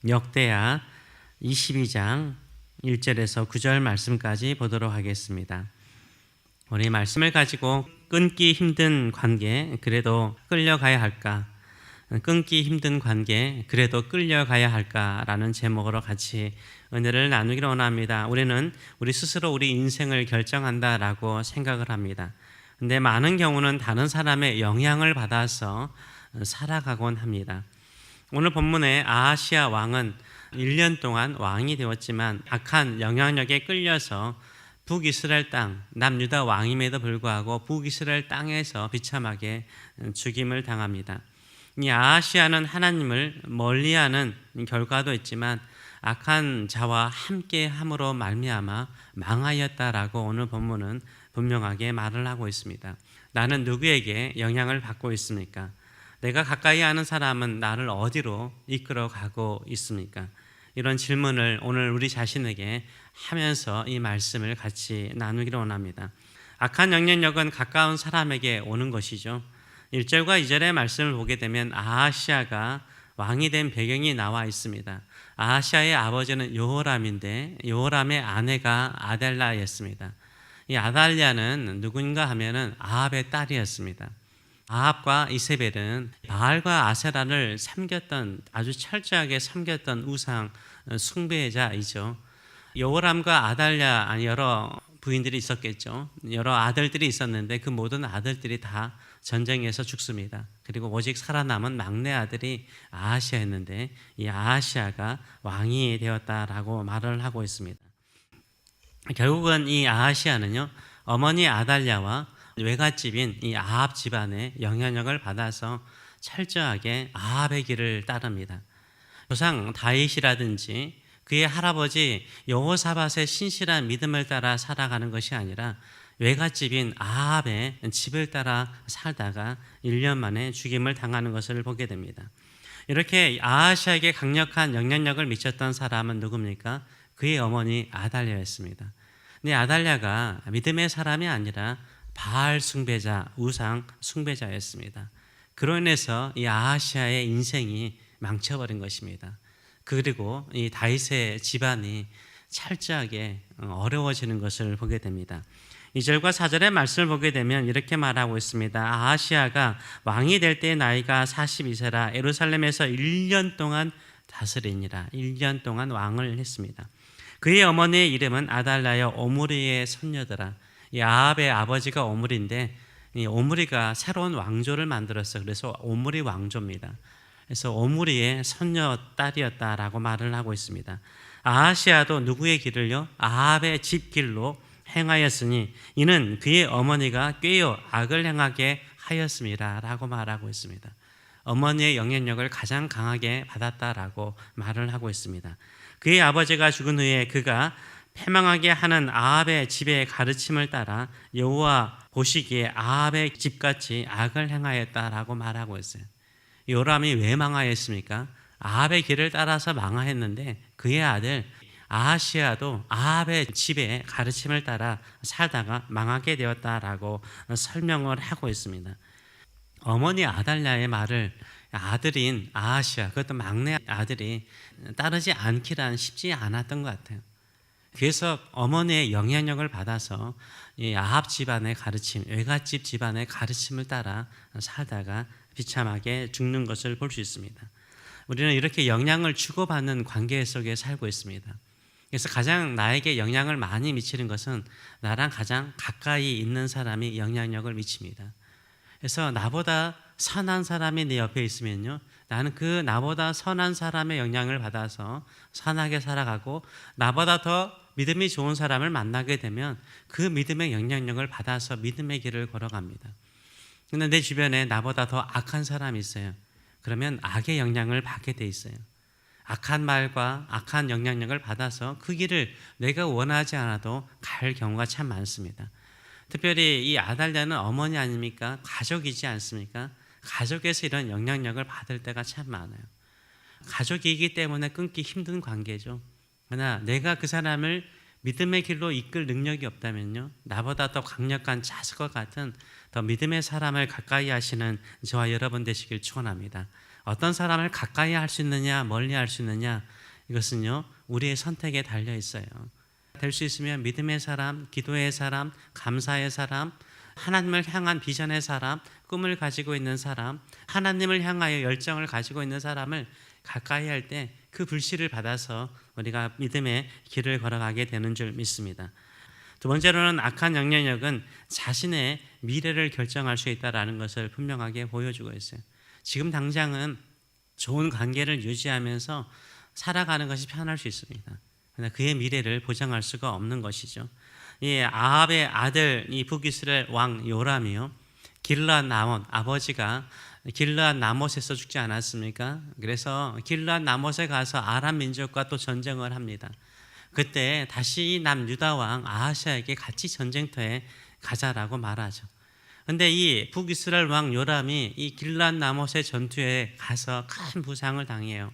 역대하 22장 1절에서 9절 말씀까지 보도록 하겠습니다. 우리 말씀을 가지고 끊기 힘든 관계, 그래도 끌려가야 할까? 끊기 힘든 관계, 그래도 끌려가야 할까라는 제목으로 같이 은혜를 나누기를 원합니다. 우리는 우리 스스로 우리 인생을 결정한다라고 생각을 합니다. 근데 많은 경우는 다른 사람의 영향을 받아서 살아가곤 합니다. 오늘 본문의 아하시아 왕은 1년 동안 왕이 되었지만 악한 영향력에 끌려서 북이스라엘 땅, 남유다 왕임에도 불구하고 북이스라엘 땅에서 비참하게 죽임을 당합니다. 이 아하시아는 하나님을 멀리하는 결과도 있지만 악한 자와 함께함으로 말미암아 망하였다라고 오늘 본문은 분명하게 말을 하고 있습니다. 나는 누구에게 영향을 받고 있습니까? 내가 가까이 하는 사람은 나를 어디로 이끌어 가고 있습니까? 이런 질문을 오늘 우리 자신에게 하면서 이 말씀을 같이 나누기를 원합니다. 악한 영향력은 가까운 사람에게 오는 것이죠. 1절과 2절의 말씀을 보게 되면 아하시아가 왕이 된 배경이 나와 있습니다. 아하시아의 아버지는 여호람인데 여호람의 아내가 아달랴였습니다. 이 아달랴는 누군가 하면은 아합의 딸이었습니다. 아합과 이세벨은 바알과 아세라를 섬겼던, 아주 철저하게 섬겼던 우상 숭배자이죠. 여호람과 아달랴, 여러 부인들이 있었겠죠. 여러 아들들이 있었는데 그 모든 아들들이 다 전쟁에서 죽습니다. 그리고 오직 살아남은 막내 아들이 아하시아였는데 이 아하시아가 왕이 되었다라고 말을 하고 있습니다. 결국은 이 아하시아는요, 어머니 아달랴와 외갓집인 이 아합 집안의 영향력을 받아서 철저하게 아합의 길을 따릅니다. 조상 다윗이라든지 그의 할아버지 여호사밧의 신실한 믿음을 따라 살아가는 것이 아니라 외갓집인 아합의 집을 따라 살다가 1년 만에 죽임을 당하는 것을 보게 됩니다. 이렇게 아하시아에게 강력한 영향력을 미쳤던 사람은 누굽니까? 그의 어머니 아달랴였습니다. 근데 아달랴가 믿음의 사람이 아니라 바알 숭배자, 우상 숭배자였습니다. 그로 인해서 이 아하시아의 인생이 망쳐버린 것입니다. 그리고 이 다윗의 집안이 철저하게 어려워지는 것을 보게 됩니다. 2절과 4절의 말씀을 보게 되면 이렇게 말하고 있습니다. 아하시아가 왕이 될 때의 나이가 42세라 예루살렘에서 1년 동안 다스리니라. 1년 동안 왕을 했습니다. 그의 어머니의 이름은 아달랴여 오므리의 손녀더라. 이 아합의 아버지가 오므리인데 이 오므리가 새로운 왕조를 만들었어요. 그래서 오므리 왕조입니다. 그래서 오므리의 손녀 딸이었다라고 말을 하고 있습니다. 아하시아도 누구의 길을요? 아합의 집 길로 행하였으니 이는 그의 어머니가 꾀어 악을 행하게 하였음이라라고 말하고 있습니다. 어머니의 영향력을 가장 강하게 받았다라고 말을 하고 있습니다. 그의 아버지가 죽은 후에 그가 패망하게 하는 아합의 집의 가르침을 따라 여호와 보시기에 아합의 집같이 악을 행하였다라고 말하고 있어요. 요람이 왜 망하였습니까? 아합의 길을 따라서 망하였는데 그의 아들 아하시아도 아합의 집의 가르침을 따라 살다가 망하게 되었다라고 설명을 하고 있습니다. 어머니 아달랴의 말을 아들인 아하시아, 그것도 막내 아들이 따르지 않기란 쉽지 않았던 것 같아요. 그래서 어머니의 영향력을 받아서 이 아합 집안의 가르침, 외갓집 집안의 가르침을 따라 살다가 비참하게 죽는 것을 볼 수 있습니다. 우리는 이렇게 영향을 주고받는 관계 속에 살고 있습니다. 그래서 가장 나에게 영향을 많이 미치는 것은 나랑 가장 가까이 있는 사람이 영향력을 미칩니다. 그래서 나보다 선한 사람이 내 옆에 있으면요, 나는 그 나보다 선한 사람의 영향을 받아서 선하게 살아가고 나보다 더 믿음이 좋은 사람을 만나게 되면 그 믿음의 영향력을 받아서 믿음의 길을 걸어갑니다. 그런데 내 주변에 나보다 더 악한 사람이 있어요. 그러면 악의 영향을 받게 돼 있어요. 악한 말과 악한 영향력을 받아서 그 길을 내가 원하지 않아도 갈 경우가 참 많습니다. 특별히 이 아달랴는 어머니 아닙니까? 가족이지 않습니까? 가족에서 이런 영향력을 받을 때가 참 많아요. 가족이기 때문에 끊기 힘든 관계죠. 그러나 내가 그 사람을 믿음의 길로 이끌 능력이 없다면요, 나보다 더 강력한 자석과 같은 더 믿음의 사람을 가까이 하시는 저와 여러분 되시길 축원합니다. 어떤 사람을 가까이 할 수 있느냐, 멀리 할 수 있느냐, 이것은요, 우리의 선택에 달려 있어요. 될 수 있으면 믿음의 사람, 기도의 사람, 감사의 사람, 하나님을 향한 비전의 사람, 꿈을 가지고 있는 사람, 하나님을 향하여 열정을 가지고 있는 사람을 가까이 할 때 그 불씨를 받아서 우리가 믿음의 길을 걸어가게 되는 줄 믿습니다. 두 번째로는 악한 영향력은 자신의 미래를 결정할 수 있다는 것을 분명하게 보여주고 있어요. 지금 당장은 좋은 관계를 유지하면서 살아가는 것이 편할 수 있습니다. 그러나 그의 미래를 보장할 수가 없는 것이죠. 이 아합의 아들 이 북이스라엘 왕 요람이요, 길르앗 나못, 아버지가 길르앗 나못에서 죽지 않았습니까? 그래서 길르앗 나못에 가서 아람 민족과 또 전쟁을 합니다. 그때 다시 남유다 왕 아하시아에게 같이 전쟁터에 가자라고 말하죠. 근데 이 북이스라엘 왕 요람이 이 길르앗 나못의 전투에 가서 큰 부상을 당해요.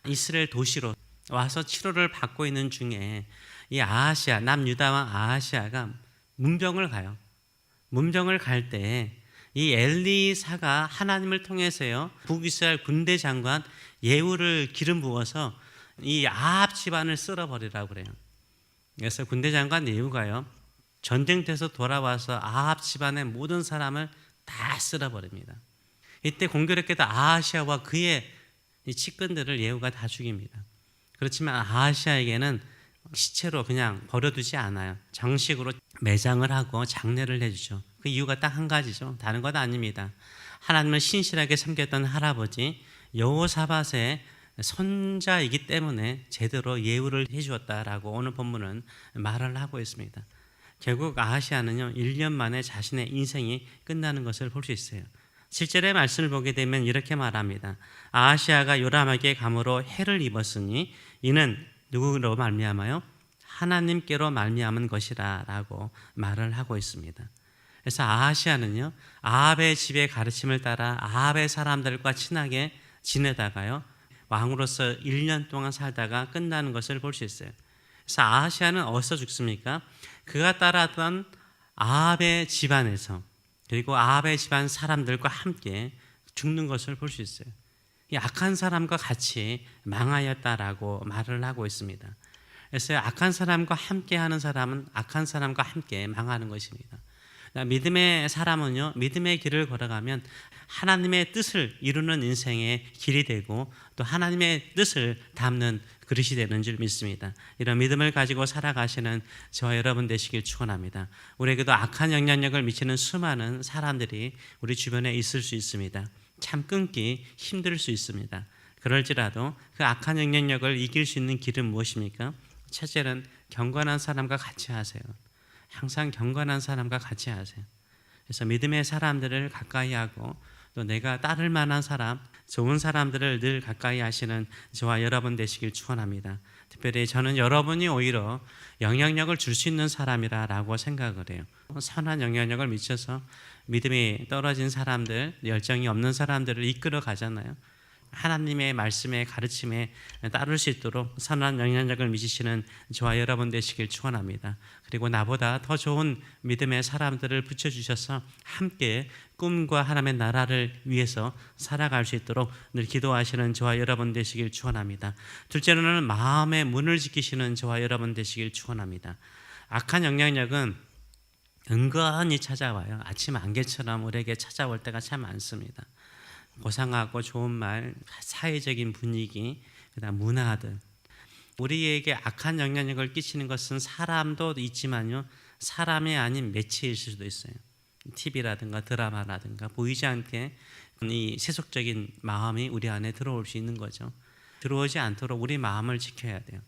이스라엘 도시로 와서 치료를 받고 있는 중에 이 아하시아, 남유다 왕 아하시아가 문병을 가요. 문병을 갈 때 이 엘리사가 하나님을 통해서요, 북이스라엘 군대 장관 예후를 기름 부어서 이 아합 집안을 쓸어버리라고 그래요. 그래서 군대 장관 예후가요, 전쟁터에서 돌아와서 아합 집안의 모든 사람을 다 쓸어버립니다. 이때 공교롭게도 아하시아와 그의 이 측근들을 예후가 다 죽입니다. 그렇지만 아하시아에게는 시체로 그냥 버려두지 않아요. 정식으로 매장을 하고 장례를 해주죠. 그 이유가 딱 한 가지죠. 다른 것 아닙니다. 하나님을 신실하게 섬겼던 할아버지 여호사밧의 손자이기 때문에 제대로 예우를 해주었다라고 오늘 본문은 말을 하고 있습니다. 결국 아하시아는요, 1년 만에 자신의 인생이 끝나는 것을 볼 수 있어요. 7절의 말씀을 보게 되면 이렇게 말합니다. 아하시아가 요람에게 감으로 해를 입었으니 이는 누구로 말미암아요? 하나님께로 말미암은 것이라 라고 말을 하고 있습니다. 그래서 아하시아는요, 아합의 집의 가르침을 따라 아합의 사람들과 친하게 지내다가요, 왕으로서 1년 동안 살다가 끝나는 것을 볼 수 있어요. 그래서 아하시아는 어디서 죽습니까? 그가 따랐던 아합의 집안에서, 그리고 아합의 집안 사람들과 함께 죽는 것을 볼 수 있어요. 이 악한 사람과 같이 망하였다라고 말을 하고 있습니다. 그래서 악한 사람과 함께 하는 사람은 악한 사람과 함께 망하는 것입니다. 믿음의 사람은요, 믿음의 길을 걸어가면 하나님의 뜻을 이루는 인생의 길이 되고 또 하나님의 뜻을 담는 그릇이 되는 줄 믿습니다. 이런 믿음을 가지고 살아가시는 저와 여러분 되시길 축원합니다. 우리에게도 악한 영향력을 미치는 수많은 사람들이 우리 주변에 있을 수 있습니다. 참 끊기 힘들 수 있습니다. 그럴지라도 그 악한 영향력을 이길 수 있는 길은 무엇입니까? 첫째는 경건한 사람과 같이 하세요. 항상 경건한 사람과 같이 하세요. 그래서 믿음의 사람들을 가까이 하고 또 내가 따를 만한 사람, 좋은 사람들을 늘 가까이 하시는 저와 여러분 되시길 축원합니다. 특별히 저는 여러분이 오히려 영향력을 줄 수 있는 사람이라고 생각을 해요. 선한 영향력을 미쳐서 믿음이 떨어진 사람들, 열정이 없는 사람들을 이끌어 가잖아요. 하나님의 말씀에 가르침에 따를 수 있도록 선한 영향력을 미치시는 저와 여러분 되시길 축원합니다. 그리고 나보다 더 좋은 믿음의 사람들을 붙여주셔서 함께 꿈과 하나님의 나라를 위해서 살아갈 수 있도록 늘 기도하시는 저와 여러분 되시길 축원합니다. 둘째로는 마음의 문을 지키시는 저와 여러분 되시길 축원합니다. 악한 영향력은 은근히 찾아와요. 아침 안개처럼 우리에게 찾아올 때가 참 많습니다. 고상하고 좋은 말, 사회적인 분위기, 그다음 문화들, 우리에게 악한 영향력을 끼치는 것은 사람도 있지만요, 사람이 아닌 매체일 수도 있어요. TV라든가 드라마라든가 보이지 않게 이 세속적인 마음이 우리 안에 들어올 수 있는 거죠. 들어오지 않도록 우리 마음을 지켜야 돼요.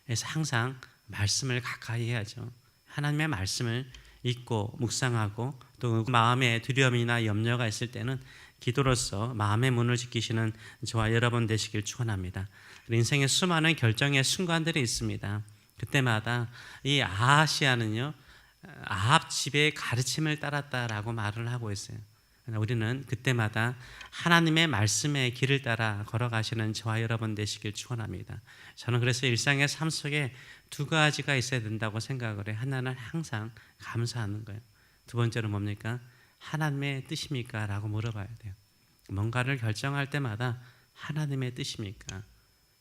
그래서 항상 말씀을 가까이 해야죠. 하나님의 말씀을 읽고 묵상하고 또 마음에 두려움이나 염려가 있을 때는 기도로서 마음의 문을 지키시는 저와 여러분 되시길 축원합니다. 인생의 수많은 결정의 순간들이 있습니다. 그때마다 이 아하시아는요, 아합 집의 가르침을 따랐다라고 말을 하고 있어요. 우리는 그때마다 하나님의 말씀의 길을 따라 걸어가시는 저와 여러분 되시길 축원합니다. 저는 그래서 일상의 삶 속에 두 가지가 있어야 된다고 생각을 해요. 하나는 항상 감사하는 거예요. 두 번째로 뭡니까? 하나님의 뜻입니까? 라고 물어봐야 돼요. 뭔가를 결정할 때마다 하나님의 뜻입니까?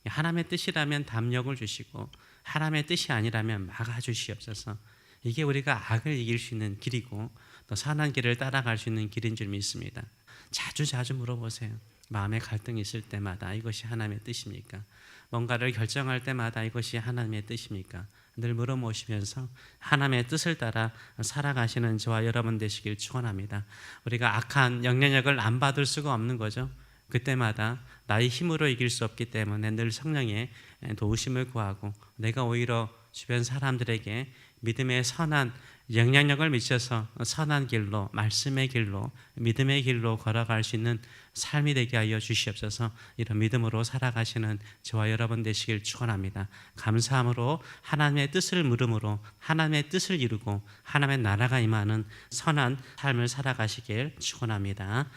하나님의 뜻이라면 담력을 주시고 하나님의 뜻이 아니라면 막아주시옵소서. 이게 우리가 악을 이길 수 있는 길이고 또 선한 길을 따라갈 수 있는 길인 줄 믿습니다. 자주 물어보세요. 마음에 갈등이 있을 때마다 이것이 하나님의 뜻입니까? 뭔가를 결정할 때마다 이것이 하나님의 뜻입니까? 늘 물어보시면서 하나님의 뜻을 따라 살아가시는 저와 여러분 되시길 축원합니다. 우리가 악한 영향력을 안 받을 수가 없는 거죠. 그때마다 나의 힘으로 이길 수 없기 때문에 늘 성령의 도우심을 구하고 내가 오히려 주변 사람들에게 믿음의 선한 영향력을 미쳐서 선한 길로, 말씀의 길로, 믿음의 길로 걸어갈 수 있는 삶이 되게 하여 주시옵소서. 이런 믿음으로 살아가시는 저와 여러분 되시길 축원합니다. 감사함으로 하나님의 뜻을 물음으로 하나님의 뜻을 이루고 하나님의 나라가 임하는 선한 삶을 살아가시길 축원합니다.